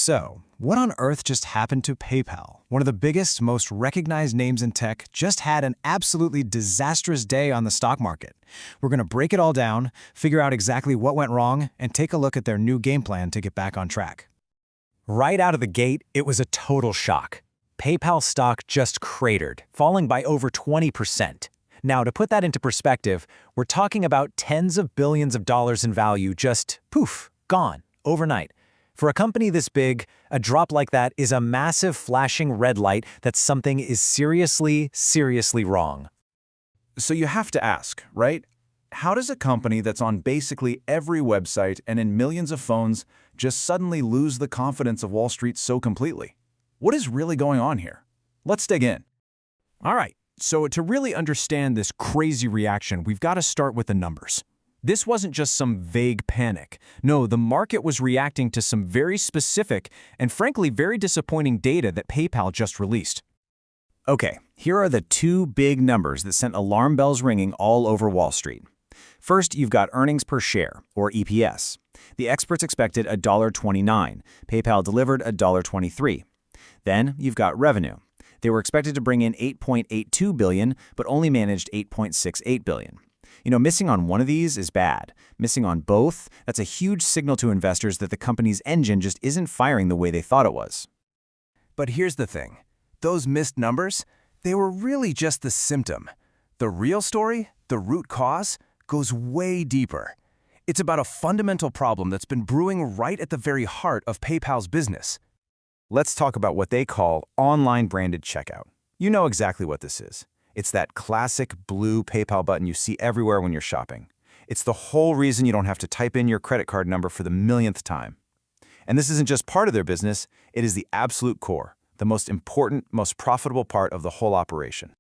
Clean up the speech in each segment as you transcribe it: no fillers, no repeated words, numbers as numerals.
So, what on earth just happened to PayPal? One of the biggest, most recognized names in tech just had an absolutely disastrous day on the stock market. We're going to break it all down, figure out exactly what went wrong, and take a look at their new game plan to get back on track. Right out of the gate, it was a total shock. PayPal stock just cratered, falling by over 20%. Now, to put that into perspective, we're talking about tens of billions of dollars in value just, poof, gone, overnight. For a company this big, a drop like that is a massive flashing red light that something is seriously, seriously wrong. So you have to ask, right? How does a company that's on basically every website and in millions of phones just suddenly lose the confidence of Wall Street so completely? What is really going on here? Let's dig in. All right, so to really understand this crazy reaction, we've got to start with the numbers. This wasn't just some vague panic. No, the market was reacting to some very specific and frankly very disappointing data that PayPal just released. Okay, here are the two big numbers that sent alarm bells ringing all over Wall Street. First, you've got earnings per share, or EPS. The experts expected $1.29. PayPal delivered $1.23. Then, you've got revenue. They were expected to bring in $8.82 billion, but only managed $8.68 billion. Missing on one of these is bad. Missing on both, that's a huge signal to investors that the company's engine just isn't firing the way they thought it was. But here's the thing. Those missed numbers, they were really just the symptom. The real story, the root cause, goes way deeper. It's about a fundamental problem that's been brewing right at the very heart of PayPal's business. Let's talk about what they call online branded checkout. You know exactly what this is. It's that classic blue PayPal button you see everywhere when you're shopping. It's the whole reason you don't have to type in your credit card number for the millionth time. And this isn't just part of their business, it is the absolute core, the most important, most profitable part of the whole operation.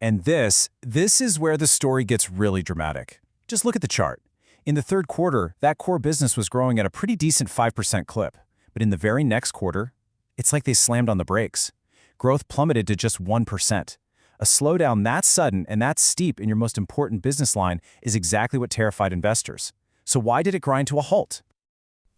And this is where the story gets really dramatic. Just look at the chart. In the third quarter, that core business was growing at a pretty decent 5% clip. But in the very next quarter, it's like they slammed on the brakes. Growth plummeted to just 1%. A slowdown that sudden and that steep in your most important business line is exactly what terrified investors. So why did it grind to a halt?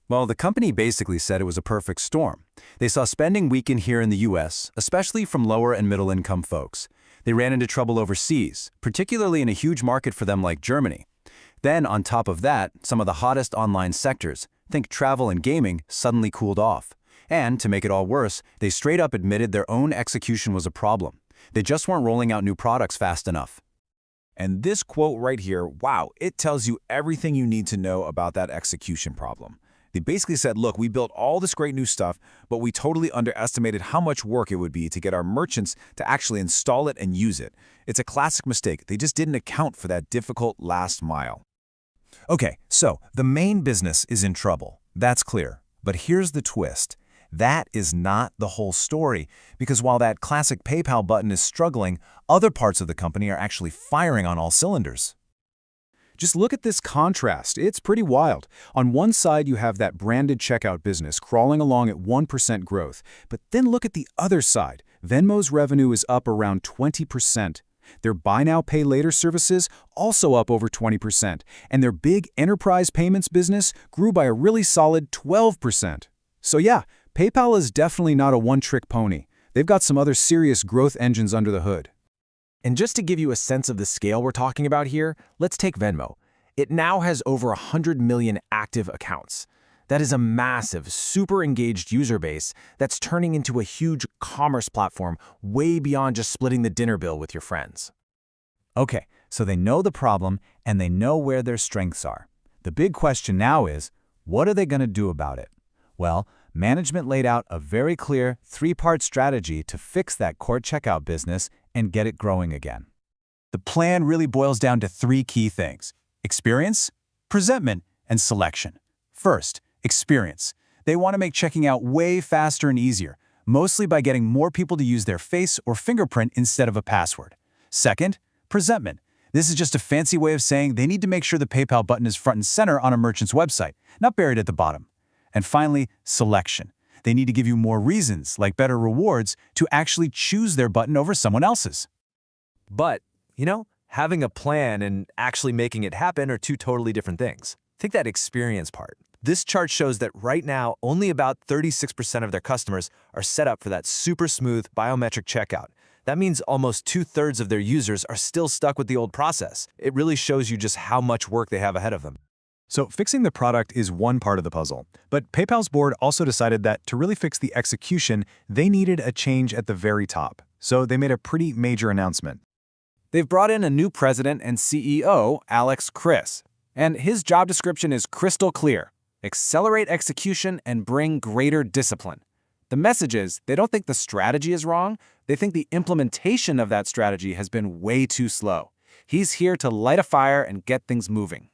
Well, the company basically said it was a perfect storm. They saw spending weaken here in the US, especially from lower and middle income folks. They ran into trouble overseas, particularly in a huge market for them like Germany. Then, on top of that, some of the hottest online sectors, think travel and gaming, suddenly cooled off. And, to make it all worse, they straight up admitted their own execution was a problem. They just weren't rolling out new products fast enough. And this quote right here, wow, it tells you everything you need to know about that execution problem. They basically said, look, we built all this great new stuff, but we totally underestimated how much work it would be to get our merchants to actually install it and use it. It's a classic mistake. They just didn't account for that difficult last mile. Okay, so the main business is in trouble. That's clear. But here's the twist. That is not the whole story, because while that classic PayPal button is struggling, other parts of the company are actually firing on all cylinders. Just look at this contrast. It's pretty wild. On one side, you have that branded checkout business crawling along at 1% growth. But then look at the other side. Venmo's revenue is up around 20%. Their buy now, pay later services also up over 20%. And their big enterprise payments business grew by a really solid 12%. So yeah, PayPal is definitely not a one-trick pony. They've got some other serious growth engines under the hood. And just to give you a sense of the scale we're talking about here, let's take Venmo. It now has over 100 million active accounts. That is a massive, super engaged user base that's turning into a huge commerce platform way beyond just splitting the dinner bill with your friends. Okay, so they know the problem and they know where their strengths are. The big question now is, what are they going to do about it? Well, management laid out a very clear three-part strategy to fix that core checkout business and get it growing again. The plan really boils down to three key things: experience, presentment, and selection. First, experience. They want to make checking out way faster and easier, mostly by getting more people to use their face or fingerprint instead of a password. Second, presentment. This is just a fancy way of saying they need to make sure the PayPal button is front and center on a merchant's website, not buried at the bottom. And finally, selection. They need to give you more reasons, like better rewards, to actually choose their button over someone else's. But, having a plan and actually making it happen are two totally different things. Think that experience part. This chart shows that right now, only about 36% of their customers are set up for that super smooth biometric checkout. That means almost 2/3 of their users are still stuck with the old process. It really shows you just how much work they have ahead of them. So fixing the product is one part of the puzzle, but PayPal's board also decided that to really fix the execution, they needed a change at the very top. So they made a pretty major announcement. They've brought in a new president and CEO, Alex Chriss, and his job description is crystal clear: accelerate execution and bring greater discipline. The message is, they don't think the strategy is wrong, they think the implementation of that strategy has been way too slow. He's here to light a fire and get things moving.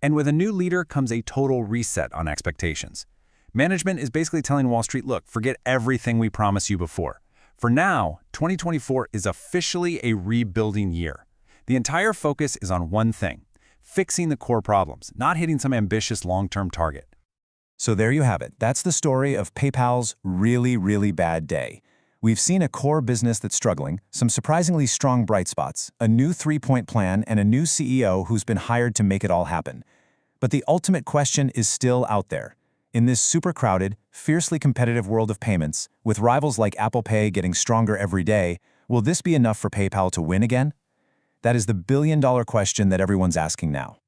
And with a new leader comes a total reset on expectations. Management is basically telling Wall Street, look, forget everything we promised you before. For now, 2024 is officially a rebuilding year. The entire focus is on one thing: fixing the core problems, not hitting some ambitious long-term target. So there you have it. That's the story of PayPal's really, really bad day. We've seen a core business that's struggling, some surprisingly strong bright spots, a new 3-point plan, and a new CEO who's been hired to make it all happen. But the ultimate question is still out there. In this super crowded, fiercely competitive world of payments, with rivals like Apple Pay getting stronger every day, will this be enough for PayPal to win again? That is the billion-dollar question that everyone's asking now.